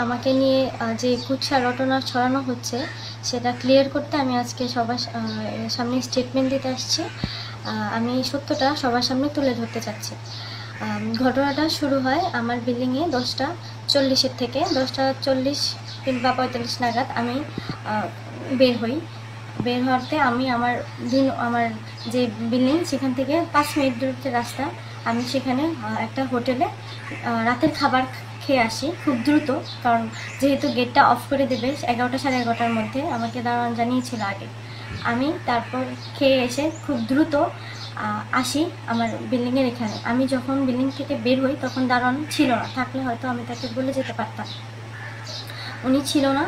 আমাকে নিয়ে যে কুৎসা রটনা ছড়ানো হচ্ছে সেটা ক্লিয়ার করতে আমি আজকে সবার সামনে স্টেটমেন্ট দিতে আসছি। আমি সত্যটা সবার সামনে তুলে ধরতে চাচ্ছি। ঘটনাটা শুরু হয় আমার বিল্ডিংয়ে 10:40 থেকে 10:40 কিংবা 45 নাগাদ আমি বের হই। বের হওয়াতে আমি আমার যে বিল্ডিং সেখান থেকে 5 মিনিট দূরত্বের রাস্তা। আমি সেখানে একটা হোটেলে রাতের খাবার খেয়ে আসি খুব দ্রুত, কারণ যেহেতু গেটটা অফ করে দেবে 11টা সাড়ে 11টার মধ্যে, আমাকে দারোয়ান জানিয়েছিল আগে। আমি তারপর খেয়ে এসে খুব দ্রুত আসি আমার বিল্ডিংয়ের এখানে। আমি যখন বিল্ডিং থেকে বের হই তখন দারোয়ান ছিল না, থাকলে হয়তো আমি তাকে বলে যেতে পারতাম। উনি ছিল না,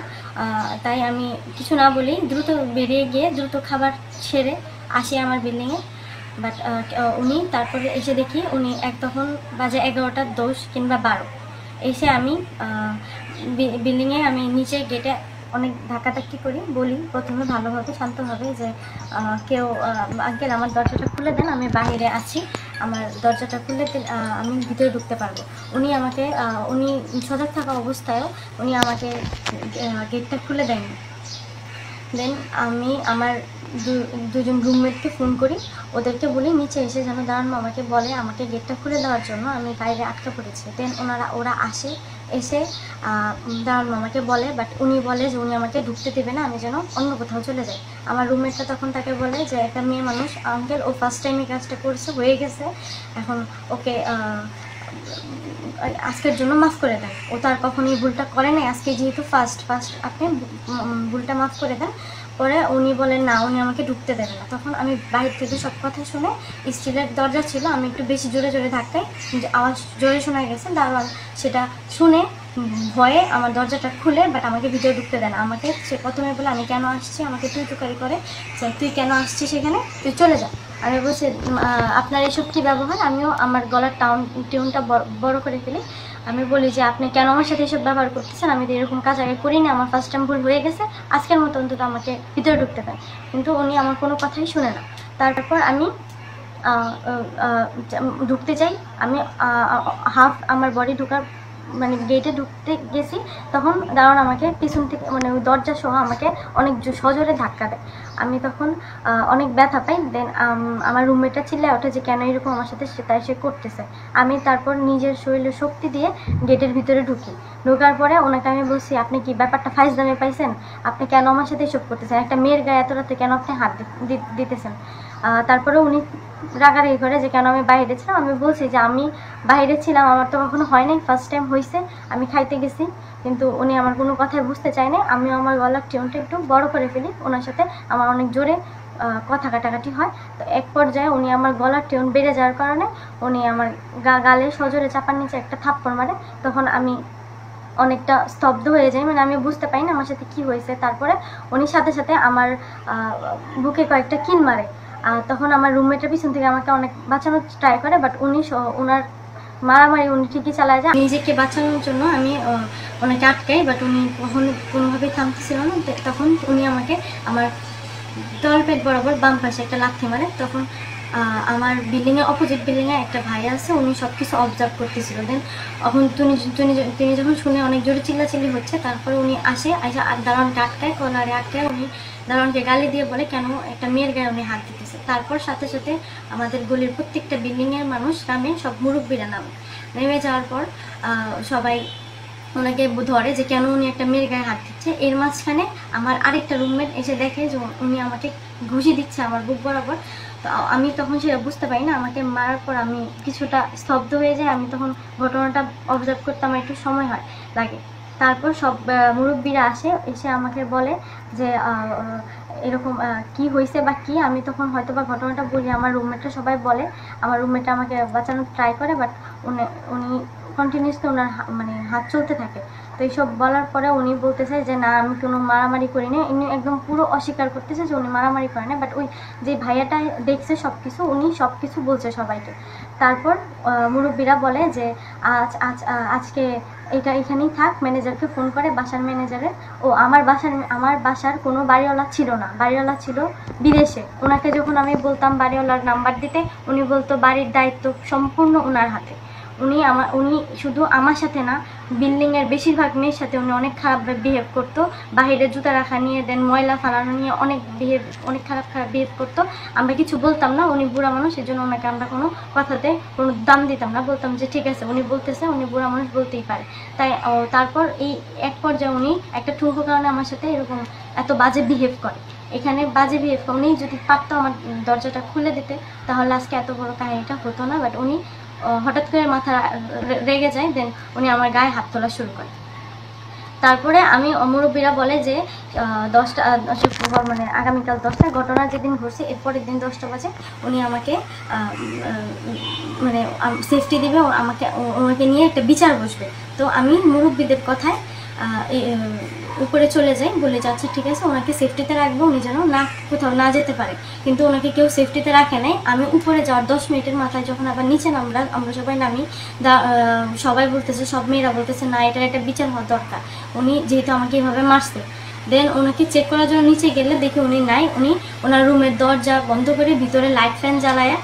তাই আমি কিছু না বলেই দ্রুত বেরিয়ে গিয়ে দ্রুত খাবার সেরে আসি আমার বিল্ডিংয়ে। বাট উনি তারপরে এসে দেখি উনি তখন বাজে 11:10 কিংবা 12। এসে আমি বিল্ডিংয়ে আমি নিচে গেটে অনেক ধাক্কাধাক্কি করি, বলি প্রথমে ভালোভাবে শান্তভাবে যে কেউ আঙ্কেল আমার দরজাটা খুলে দেন, আমি বাইরে আছি, আমার দরজাটা খুলে আমি ভিতরে ঢুকতে পারবো। উনি সজাগ থাকা অবস্থায়ও উনি আমাকে গেটটা খুলে দেননি। দেন আমি আমার দুজন রুমমেটকে ফোন করি, ওদেরকে বলি নিচে এসে যেন দাঁড়ান আমাকে বলে আমাকে গেটটা খুলে দেওয়ার জন্য, আমি বাইরে আটকা পড়েছি। দেন ওরা এসে দাঁড়ান আমাকে বলে, বাট উনি বলে যে উনি আমাকে ঢুকতে দেবে না, আমি যেন অন্য কোথাও চলে যাই। আমার রুমমেটটা তখন তাকে বলে যে একটা মেয়ে মানুষ আঙ্কেল, ও ফার্স্ট টাইম এই কাজটা করছে, হয়ে গেছে, এখন ওকে আজকের জন্য মাফ করে দেন, ও তার কখনোই ভুলটা করে নাই, আজকে যেহেতু ফার্স্ট আপনি ভুলটা মাফ করে দেন। পরে উনি বলেন না, উনি আমাকে ঢুকতে দেবে না। তখন আমি বাইরে থেকে সব কথা শুনে, স্টিলের দরজা ছিল, আমি একটু বেশি জোরে জোরে ধাক্কাই, আওয়াজ জোরে শোনা গেছে। দারোয়ান সেটা শুনে ভয়ে আমার দরজাটা খুলে, বাট আমাকে ভিতরে ঢুকতে দেয় না। আমাকে সে প্রথমে বলে আমি কেন আসছি, আমাকে তুই তুকারি করে যে তুই কেন আসছিস সেখানে, তুই চলে যা। আমি বলছি আপনার এসব কী ব্যবহার। আমিও আমার গলার টিউনটা বড় করে ফেলি। আমি বলি যে আপনি কেন আমার সাথে এসব ব্যবহার করতেছেন, আমি তো এরকম কাজ আগে করিনি, আমার ফার্স্ট টাইম ভুল হয়ে গেছে, আজকের মতো অন্তত আমাকে ভিতরে ঢুকতে দেন। কিন্তু উনি আমার কোনো কথাই শুনে না। তারপর আমি ঢুকতে চাই, আমি হাফ আমার বডি ঢোকার মানে গেটে ঢুকতে গেছি, তখন দারোয়ান আমাকে পিছন থেকে মানে ওই দরজা সহ আমাকে অনেক সজোরে ধাক্কা দেয়। আমি তখন অনেক ব্যথা পাই। দেন আমার রুমমেটটা চিল্লায় ওঠে যে কেন এরকম আমার সাথে সে করতেছে। আমি তারপর নিজের শরীরের শক্তি দিয়ে গেটের ভিতরে ঢোকার পরে ওনাকে আমি বলছি আপনি কি ব্যাপারটা ফাইজলামে পাইছেন, আপনি কেন আমার সাথে এসব করতেছেন, একটা মেয়ের গায়ে এত রাতে কেন আপনি হাত দিতেছেন। তারপরে উনি রাগারাগি করে যে কেন আমি বাইরে ছিলাম। আমি বলছি যে আমি বাইরে ছিলাম, আমার তো কখনো হয় নাই, ফার্স্ট টাইম হয়েছে, আমি খাইতে গেছি। কিন্তু উনি আমার কোনো কথাই বুঝতে চায় না। আমিও আমার গলার টিউনটা একটু বড় করে ফেলি, ওনার সাথে আমার অনেক জোরে কথা কাটাকাটি হয়। তো এক পর্যায়ে উনি আমার গলার টিউন বেড়ে যাওয়ার কারণে উনি আমার গালে সজোরে চাপার নিচে একটা থাপ্পড় মারে। তখন আমি অনেকটা স্তব্ধ হয়ে যাই, মানে আমি বুঝতে পারি না আমার সাথে কী হয়েছে। তারপরে উনি সাথে সাথে আমার বুকে কয়েকটা কিল মারে। তখন আমার রুমমেটের পিছন থেকে আমাকে অনেক বাঁচানোর ট্রাই করে, বাট ওনার মারামারি উনি ঠিকই চালায় যায়। নিজেকে বাঁচানোর জন্য আমি ওনাকে আটকাই, বাট উনি কোনোভাবেই থামতেছিল না। তখন উনি আমাকে আমার তলপেট বরাবর বাম পাশে একটা লাথি মারে। তখন আমার বিল্ডিংয়ে অপোজিট বিল্ডিংয়ে একটা ভাই আছে, উনি সব কিছু অবজার্ভ করতেছিল। দেন এখন তিনি যখন শুনে অনেক জোরে চিল্লাচিল্লি হচ্ছে, তারপরে উনি আসে দারোয়ানকে আটকায়, কলারে আটকায়। উনি দারোয়ানকে গালি দিয়ে বলে কেন একটা মেয়ের গায়ে উনি হাত দিতেছে। তারপর সাথে সাথে আমাদের গলির প্রত্যেকটা বিল্ডিংয়ের মানুষ নামে, সব মুরব্বীরা নেমে যাওয়ার পর সবাই ওনাকে ধরে যে কেন উনি একটা মেয়ের গায়ে হাত দিচ্ছে। এর মাঝখানে আমার আরেকটা রুমমেট এসে দেখে যে উনি আমাকে ঘুষি দিচ্ছে আমার বুক বরাবর। তো আমি তখন সেটা বুঝতে পারি না, আমাকে মারার পর আমি কিছুটা স্তব্ধ হয়ে যাই। আমি তখন ঘটনাটা অবজার্ভ করতে আমার একটু সময় লাগে। তারপর সব মুরব্বীরা এসে আমাকে বলে যে এরকম কি হয়েছে বা কি। আমি তখন হয়তো বা ঘটনাটা বলি, আমার রুমমেটরা সবাই বলে, আমার রুমমেটটা আমাকে বাঁচানোর ট্রাই করে, বাট উনি কন্টিনিউসলি ওনার মানে হাত চলতে থাকে। তো এইসব বলার পরে উনি বলতেছে যে না আমি কোনো মারামারি করিনি। উনি একদম পুরো অস্বীকার করতেছে যে উনি মারামারি করে না, বাট ওই যে ভাইয়াটা দেখছে সব কিছু, উনি সব কিছু বলছে সবাইকে। তারপর মুরব্বীরা বলে যে আজকে এটা এখানেই থাক, ম্যানেজারকে ফোন করে, বাসার ম্যানেজারে। আমার বাসার কোনো বাড়িওয়ালা ছিল না, বাড়িওয়ালা ছিল বিদেশে। ওনাকে যখন আমি বলতাম বাড়িওয়ালার নাম্বার দিতে, উনি বলতো বাড়ির দায়িত্ব সম্পূর্ণ ওনার হাতে, উনি শুধু আমার সাথে না, বিল্ডিংয়ের বেশিরভাগ মেয়ের সাথে উনি অনেক খারাপ বিহেভ করতো। বাহিরে জুতা রাখা নিয়ে, দেন ময়লা ফালানো নিয়ে অনেক খারাপ বিহেভ করতো। আমরা কিছু বলতাম না, উনি বুড়া মানুষ, এই জন্য ওনাকে আমরা কোনো কথাতে কোনো দাম দিতাম না, বলতাম যে ঠিক আছে উনি বলতেছে, উনি বুড়া মানুষ, বলতেই পারে। তাই তারপর এই এক পর্যায়ে উনি একটা ঠুনকো কারণে আমার সাথে এরকম এত বাজে বিহেভ করে। এখানে বাজে বিহেভ করে, উনি যদি পারতো আমার দরজাটা খুলে দিতে তাহলে আজকে এত বড় কাহিনীটা হতো না। বাট উনি হঠাৎ করে মাথা রেগে যায়, দেন উনি আমার গায়ে হাত তোলা শুরু করে। তারপরে আমি মুরব্বীরা বলে যে 10টা মানে আগামীকাল 10টা, ঘটনা যেদিন ঘটছে এরপরের দিন 10টা বাজে উনি আমাকে মানে সেফটি দেবে, ওনাকে নিয়ে একটা বিচার বসবে। তো আমি মুরব্বীদের কথায় উপরে চলে যাই, বলে যাচ্ছে ঠিক আছে ওনাকে সেফটিতে রাখবো, উনি যেন না কোথাও না যেতে পারে। কিন্তু ওনাকে কেউ সেফটিতে রাখে নাই। আমি উপরে যাওয়ার 10 মিনিটের মাথায় যখন আবার নিচে আমরা সবাই নামি, সবাই বলতেছে, সব মেয়েরা বলতেছে না এটার একটা বিচার হওয়া দরকার, উনি যেহেতু আমাকে এইভাবে মারছে। দেন ওনাকে চেক করার জন্য নিচে গেলে দেখি উনি নাই। উনি ওনার রুমের দরজা বন্ধ করে ভিতরে লাইট ফ্যান জ্বালায়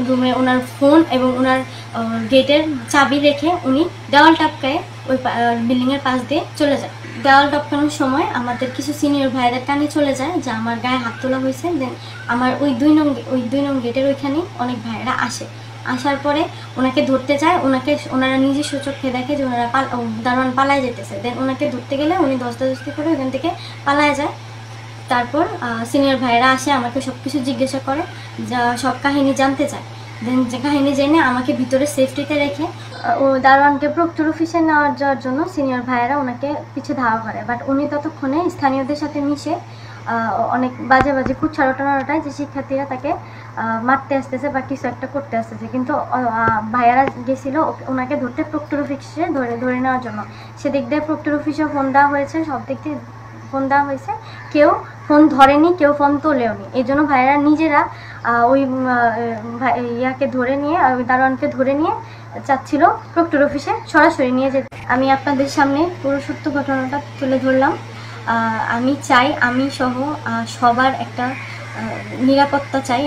রুমে ওনার ফোন এবং ওনার গেটের চাবি রেখে উনি দেওয়াল টপকায় ওই বিল্ডিংয়ের পাশ দিয়ে চলে যায়। দেওয়াল টপকানোর সময় আমাদের কিছু সিনিয়র ভাইদের কানে চলে যায় যে আমার গায়ে হাত তোলা হয়েছে। দেন আমার ওই 2 নং গেটের ওইখানেই অনেক ভাইয়েরা আসার পরে ওনাকে ধরতে যায়। ওনারা নিজস্ব চোখে দেখে যে ওনারা দারোয়ান পালায় যেতেছে। দেন ওনাকে ধরতে গেলে উনি দস্তাদস্তি করে ওখান থেকে পালায় যায়। তারপর সিনিয়র ভাইয়েরা আসে, আমাকে সব কিছু জিজ্ঞাসা করে, সব কাহিনী জানতে চায়। দেন যে কাহিনী জেনে আমাকে ভিতরে সেফটিতে রেখে ও দারোয়ানকে প্রক্টর অফিসে নেওয়ার যাওয়ার জন্য সিনিয়র ভাইয়েরা ওনাকে পিছু ধাওয়া করে। বাট উনি ততক্ষণে স্থানীয়দের সাথে মিশে অনেক বাজে কুচ্ছারোটায় যে শিক্ষার্থীরা তাকে মারতে আসতেছে বা কিছু একটা করতে আসতেছে। কিন্তু ভাইয়ারা গেছিল ওনাকে ধরতে প্রক্টর অফিসে ধরে নেওয়ার জন্য। সেদিক দিয়ে প্রক্টর অফিসে ফোন দেওয়া হয়েছে, সব দিক দিয়ে ফোন দেওয়া হয়েছে, কেউ ফোন ধরেনি, কেউ ফোন তোলেওনি। এই জন্য ভাইয়েরা নিজেরা ওই ইয়াকে ধরে নিয়ে, ওই দারোয়ানকে ধরে নিয়ে চাচ্ছিল প্রক্টর অফিসে সরাসরি নিয়ে যেতে। আমি আপনাদের সামনে পুরো সত্য ঘটনাটা তুলে ধরলাম। আমি চাই আমি সহ সবার একটা নিরাপত্তা চাই।